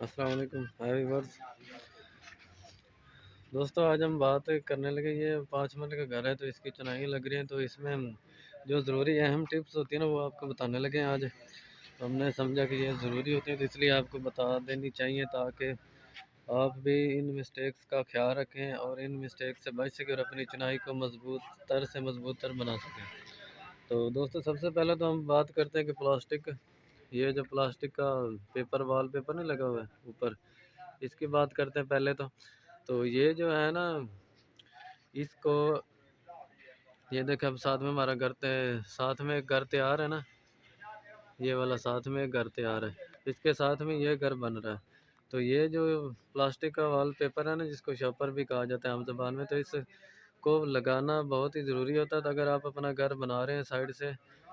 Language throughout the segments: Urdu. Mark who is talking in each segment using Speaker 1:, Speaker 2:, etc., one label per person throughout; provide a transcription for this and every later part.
Speaker 1: السلام علیکم ویورز دوستوں، آج ہم بات کرنے لگے یہ 5 مرلے کا گھر ہے تو اس کی چنائی لگ رہی ہے، تو اس میں جو ضروری اہم ٹپس ہوتی ہیں نا وہ آپ کو بتانے لگے ہیں آج. ہم نے سمجھا کہ یہ ضروری ہوتی ہے تو اس لیے آپ کو بتا دینی چاہیے تاکہ آپ بھی ان مسٹیکس کا خیال رکھیں اور ان مسٹیکس سے بچ سکیں اور اپنی چنائی کو مضبوط تر بنا سکیں. تو دوستوں، سب سے پہلے تو ہم بات کرتے ہیں کہ یہ جو پلاسٹک کا پیپر وال پیپر نہیں لگا ہوا ہے اوپر، اس کی بات کرتے ہیں پہلے. تو یہ جو ہے نا، اس کو یہ دیکھیں، اب ساتھ میں ہمارا ساتھ میں ایک گھر تیار ہے نا، یہ والا ساتھ میں ایک گھر تیار ہے، اس کے ساتھ میں یہ گھر بن رہا ہے. تو یہ جو پلاسٹک کا وال پیپر ہے نا، جس کو شاپر بھی کہا جاتا ہے عام زبان میں، تو اس کو لگانا بہت ہی ضروری ہوتا ہے. تو اگر آپ اپنا گھر بنا رہے ہیں سائڈ سے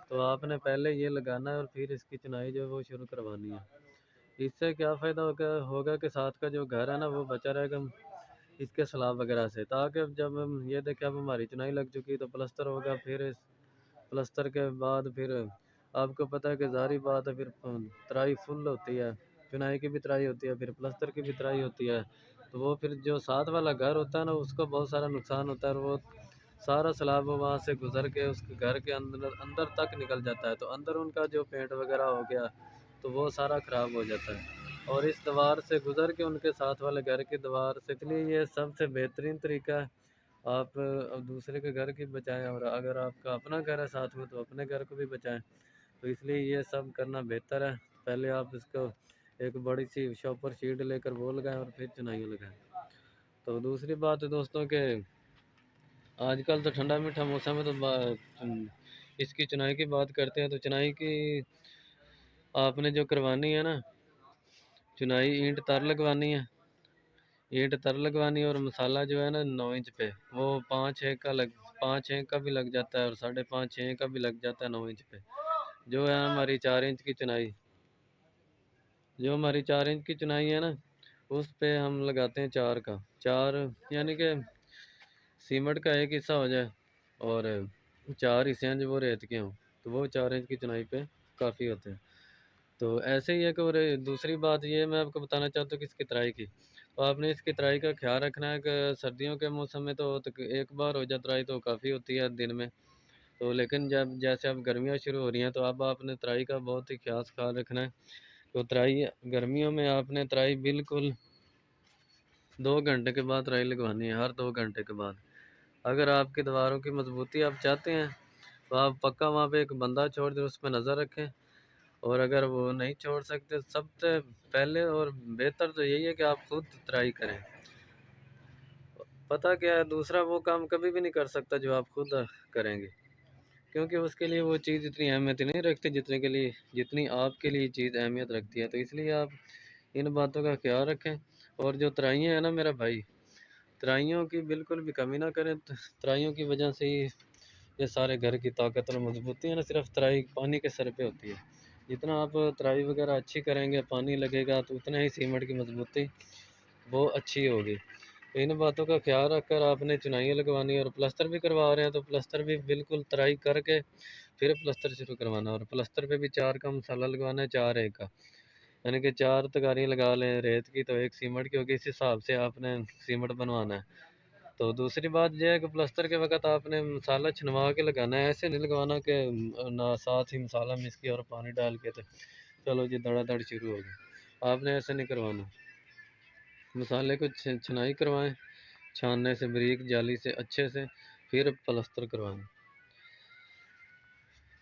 Speaker 1: تو آپ نے پہلے یہ لگانا ہے اور پھر اس کی چنائی جو ہے وہ شروع کروانی ہے. اس سے کیا فائدہ ہوگا کہ ساتھ کا جو گھر ہے نا وہ بچا رہے گا اس کے سلاب وغیرہ سے، تاکہ جب ہم یہ دیکھیں اب ہماری چنائی لگ چکی تو پلستر ہوگا. پھر اس پلستر کے بعد پھر آپ کو پتہ ہے کہ ظاہری بات ہے، پھر ترائی فل ہوتی ہے، چنائی کی بھی ترائی ہوتی ہے، پھر پلستر کی بھی ترائی ہوتی ہے. تو وہ پھر جو ساتھ والا گھر ہوتا ہے نا اس کو بہت سارا نقصان ہوتا ہے، اور وہ سارا سلاب وہاں سے گزر کے اس گھر کے اندر تک نکل جاتا ہے. تو اندر ان کا جو پینٹ وغیرہ ہو گیا تو وہ سارا خراب ہو جاتا ہے، اور اس دیوار سے گزر کے ان کے ساتھ والے گھر کی دیوار سے. اس لیے یہ سب سے بہترین طریقہ ہے، آپ دوسرے کے گھر کی بچائیں، اور اگر آپ کا اپنا گھر ہے ساتھ میں تو اپنے گھر کو بھی بچائیں. تو اس لیے یہ سب کرنا بہتر ہے. پہلے آپ اس کو ایک بڑی سی شاپر شیٹ لے کر وہ لگائیں اور پھر چنائی لگائیں. تو دوسری بات ہے دوستوں کہ آج کل تو ٹھنڈا میٹھا موسم ہے، تو اس کی چنائی کی بات کرتے ہیں. تو چنائی کی آپ نے جو کروانی ہے نا، چنائی اینٹ تر لگوانی ہے اور مسالہ جو ہے نا 9 انچ پہ، وہ 5 کا بھی لگ جاتا ہے، اور 5.5 کا بھی لگ جاتا ہے 9 انچ پہ. جو ہے ہماری 4 انچ کی چنائی ہے نا، اس پہ ہم لگاتے ہیں 4 یعنی کہ سیمنٹ کا ایک حصہ ہو جائے اور 4 حصے ہیں جو وہ ریت کے ہوں، تو وہ 4 انچ کی چنائی پہ کافی ہوتے ہیں. تو ایسے ہی ہے کہ، اور دوسری بات یہ میں آپ کو بتانا چاہتا ہوں کہ اس کی ترائی کی، تو آپ نے اس کی ترائی کا خیال رکھنا ہے کہ سردیوں کے موسم میں تو ایک بار ہو جائے ترائی تو کافی ہوتی ہے دن میں. تو لیکن جیسے اب گرمیاں شروع ہو رہی ہیں تو اب آپ نے ترائی کا بہت ہی خیال رکھنا ہے. تو گرمیوں میں آپ نے ترائی بالکل 2 گھنٹے کے بعد ترائی لگوانی ہے، ہر 2 گھنٹے کے بعد. اگر آپ کی دیواروں کی مضبوطی آپ چاہتے ہیں تو آپ پکا وہاں پہ ایک بندہ چھوڑ دیں، اس پہ نظر رکھیں. اور اگر وہ نہیں چھوڑ سکتے، سب سے پہلے اور بہتر تو یہی ہے کہ آپ خود ترائی کریں. پتہ کیا ہے، دوسرا وہ کام کبھی بھی نہیں کر سکتا جو آپ خود کریں گے، کیونکہ اس کے لیے وہ چیز اتنی اہمیت نہیں رکھتی جتنی آپ کے لیے چیز اہمیت رکھتی ہے. تو اس لیے آپ ان باتوں کا خیال رکھیں. اور جو ترائیاں ہیں نا میرا بھائی، ترائیوں کی بالکل بھی کمی نہ کریں. ترائیوں کی وجہ سے ہی یہ سارے گھر کی طاقت اور مضبوطی ہے نا، صرف ترائی پانی کے سر پہ ہوتی ہے. جتنا آپ ترائی وغیرہ اچھی کریں گے، پانی لگے گا، تو اتنا ہی سیمنٹ کی مضبوطی وہ اچھی ہوگی. تو ان باتوں کا خیال رکھ کر آپ نے چنائیاں لگوانی، اور پلستر بھی کروا رہے ہیں تو پلستر بھی بالکل ترائی کر کے پھر پلستر شروع کروانا. اور پلستر پہ بھی 4 کا مسالہ لگوانا ہے، 4 1 کا، یعنی کہ 4 تکاریاں لگا لیں ریت کی تو 1 سیمنٹ کی ہوگی. اس حساب سے آپ نے سیمنٹ بنوانا ہے. تو دوسری بات یہ ہے کہ پلستر کے وقت آپ نے مسالہ چھنوا کے لگانا ہے، ایسے نہیں لگوانا کہ نہ ساتھ ہی مسالہ مکس کیا اور پانی ڈال کے تو چلو جی دڑا دڑ شروع ہو گئی. آپ نے ایسے نہیں کروانا. مسالے کو چھنائی کروائیں، چھاننے سے بریک جالی سے اچھے سے، پھر پلستر کروائیں.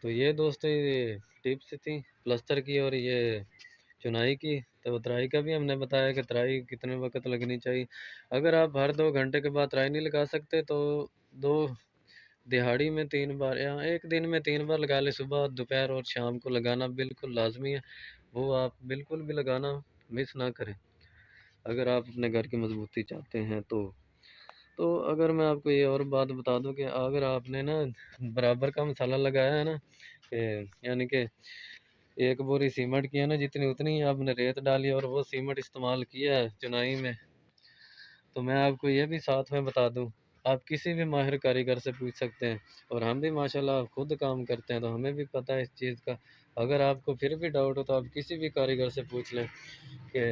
Speaker 1: تو یہ دوستو یہ ٹپس تھیں پلستر کی اور یہ چنائی کی. تو ترائی کا بھی ہم نے بتایا کہ ترائی کتنے وقت لگنی چاہیے. اگر آپ ہر 2 گھنٹے کے بعد ترائی نہیں لگا سکتے تو دہاڑی میں 3 بار یا ایک دن میں 3 بار لگا لیں، صبح دوپہر اور شام کو لگانا بالکل لازمی ہے. وہ آپ بالکل بھی لگانا مس نہ کریں اگر آپ اپنے گھر کی مضبوطی چاہتے ہیں. تو اگر میں آپ کو یہ اور بات بتا دوں کہ اگر آپ نے نا برابر کا مسالہ لگایا ہے نا، یعنی کہ 1 بوری سیمنٹ کی ہے نا، جتنی اتنی آپ نے ریت ڈالی اور وہ سیمنٹ استعمال کیا ہے چنائی میں، تو میں آپ کو یہ بھی ساتھ میں بتا دوں، آپ کسی بھی ماہر کاریگر سے پوچھ سکتے ہیں. اور ہم بھی ماشاءاللہ خود کام کرتے ہیں تو ہمیں بھی پتہ ہے اس چیز کا. اگر آپ کو پھر بھی ڈاؤٹ ہو تو آپ کسی بھی کاریگر سے پوچھ لیں کہ